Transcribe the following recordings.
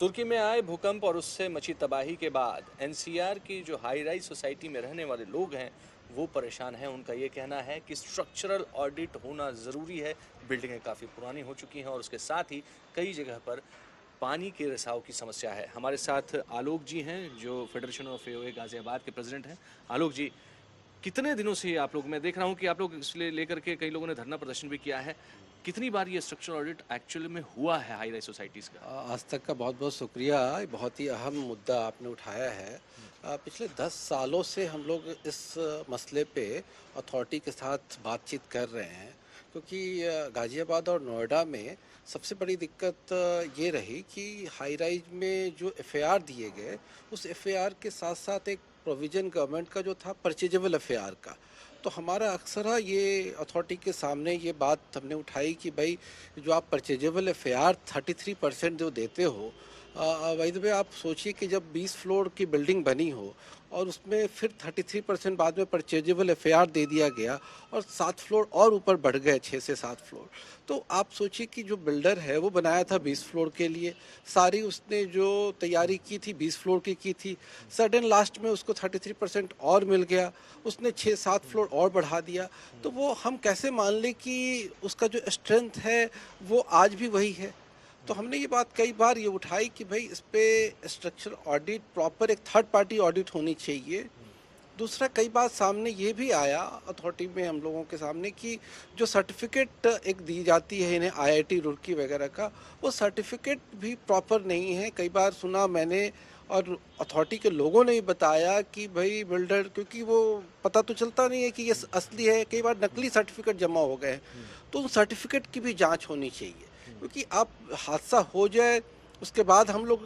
तुर्की में आए भूकंप और उससे मची तबाही के बाद एनसीआर की जो हाई राइज सोसाइटी में रहने वाले लोग हैं वो परेशान हैं। उनका ये कहना है कि स्ट्रक्चरल ऑडिट होना ज़रूरी है। बिल्डिंगें काफ़ी पुरानी हो चुकी हैं और उसके साथ ही कई जगह पर पानी के रिसाव की समस्या है। हमारे साथ आलोक जी हैं जो फेडरेशन ऑफ एओए गाजियाबाद के प्रेसिडेंट हैं। आलोक जी, कितने दिनों से आप लोग, मैं देख रहा हूँ कि आप लोग इसलिए लेकर के कई लोगों ने धरना प्रदर्शन भी किया है, कितनी बार ये स्ट्रक्चरल ऑडिट एक्चुअल में हुआ है हाई राइज सोसाइटीज़ का? आज तक का बहुत-बहुत शुक्रिया। ये बहुत ही अहम मुद्दा आपने उठाया है। पिछले 10 सालों से हम लोग इस मसले पे अथॉरिटी के साथ बातचीत कर रहे हैं, क्योंकि गाज़ियाबाद और नोएडा में सबसे बड़ी दिक्कत ये रही कि हाई राइज में जो एफआईआर दिए गए, उस एफआईआर के साथ-साथ एक प्रोविज़न गवर्नमेंट का जो था परचेजेबल एफआईआर का। तो हमारा अक्सर ये अथॉरिटी के सामने ये बात हमने उठाई कि भाई, जो आप परचेजेबल एफआईआर 33% जो देते हो, बाय द वे आप सोचिए कि जब 20 फ्लोर की बिल्डिंग बनी हो और उसमें फिर 33% बाद में परचेजेबल एफआईआर दे दिया गया और 7 फ्लोर और ऊपर बढ़ गए, 6 से 7 फ्लोर। तो आप सोचिए कि जो बिल्डर है वो बनाया था 20 फ्लोर के लिए, सारी उसने जो तैयारी की थी 20 फ्लोर की थी, सडन लास्ट में उसको 33% और मिल गया, उसने 6-7 फ्लोर और बढ़ा दिया। तो वो हम कैसे मान लें कि उसका जो स्ट्रेंथ है वो आज भी वही है। तो हमने ये बात कई बार ये उठाई कि भाई, इस पे स्ट्रक्चर ऑडिट, प्रॉपर एक थर्ड पार्टी ऑडिट होनी चाहिए। दूसरा, कई बार सामने ये भी आया अथॉरिटी में हम लोगों के सामने कि जो सर्टिफिकेट एक दी जाती है इन्हें आईआईटी रुड़की वगैरह का, वो सर्टिफिकेट भी प्रॉपर नहीं है। कई बार सुना मैंने और अथॉरिटी के लोगों ने भी बताया कि भाई बिल्डर, क्योंकि वो पता तो चलता नहीं है कि ये असली है, कई बार नकली सर्टिफिकेट जमा हो गए हैं। तो उन सर्टिफिकेट की भी जांच होनी चाहिए, क्योंकि आप हादसा हो जाए उसके बाद हम लोग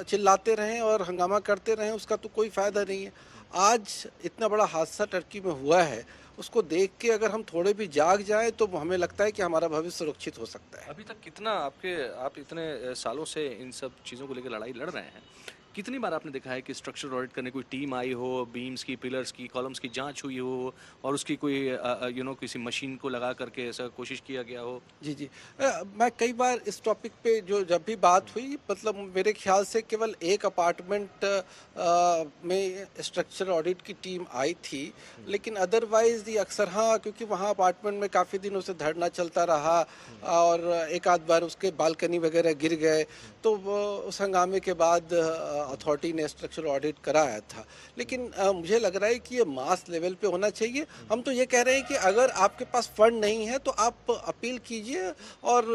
चिल्लाते रहें और हंगामा करते रहें, उसका तो कोई फ़ायदा नहीं है। आज इतना बड़ा हादसा टर्की में हुआ है, उसको देख के अगर हम थोड़े भी जाग जाएँ तो हमें लगता है कि हमारा भविष्य सुरक्षित हो सकता है। अभी तक कितना आप इतने सालों से इन सब चीज़ों को लेकर लड़ाई लड़ रहे हैं, कितनी बार आपने देखा है कि स्ट्रक्चरल ऑडिट करने कोई टीम आई हो, बीम्स की, पिलर्स की, कॉलम्स की जांच हुई हो और उसकी कोई किसी मशीन को लगा करके ऐसा कोशिश किया गया हो? जी, जी। मैं कई बार इस टॉपिक पे जो जब भी बात हुई, मतलब मेरे ख़्याल से केवल एक अपार्टमेंट में स्ट्रक्चरल ऑडिट की टीम आई थी, लेकिन अदरवाइज़ ये अक्सर, हाँ, क्योंकि वहाँ अपार्टमेंट में काफ़ी दिनों से धरना चलता रहा और एक आध बार उसके बालकनी वगैरह गिर गए, तो वो उस हंगामे के बाद अथॉरिटी ने स्ट्रक्चरल ऑडिट कराया था। लेकिन मुझे लग रहा है कि ये मास लेवल पे होना चाहिए। हम तो ये कह रहे हैं कि अगर आपके पास फंड नहीं है तो आप अपील कीजिए और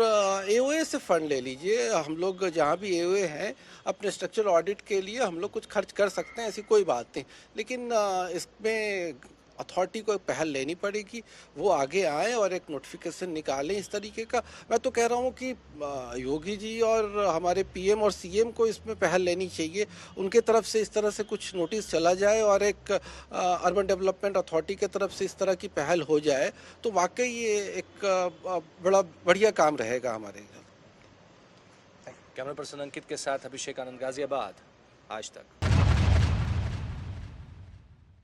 एओए से फंड ले लीजिए। हम लोग जहाँ भी एओए हैं, अपने स्ट्रक्चरल ऑडिट के लिए हम लोग कुछ खर्च कर सकते हैं, ऐसी कोई बात नहीं। लेकिन इसमें अथॉरिटी को एक पहल लेनी पड़ेगी, वो आगे आएँ और एक नोटिफ़िकेशन निकालें इस तरीके का। मैं तो कह रहा हूँ कि योगी जी और हमारे पीएम और सीएम को इसमें पहल लेनी चाहिए। उनके तरफ से इस तरह से कुछ नोटिस चला जाए और एक अर्बन डेवलपमेंट अथॉरिटी की तरफ से इस तरह की पहल हो जाए, तो वाक़ई ये एक बड़ा बढ़िया काम रहेगा हमारे घर। कैमरा पर्सन अंकित के साथ अभिषेक आनंद, गाजियाबाद, आज तक।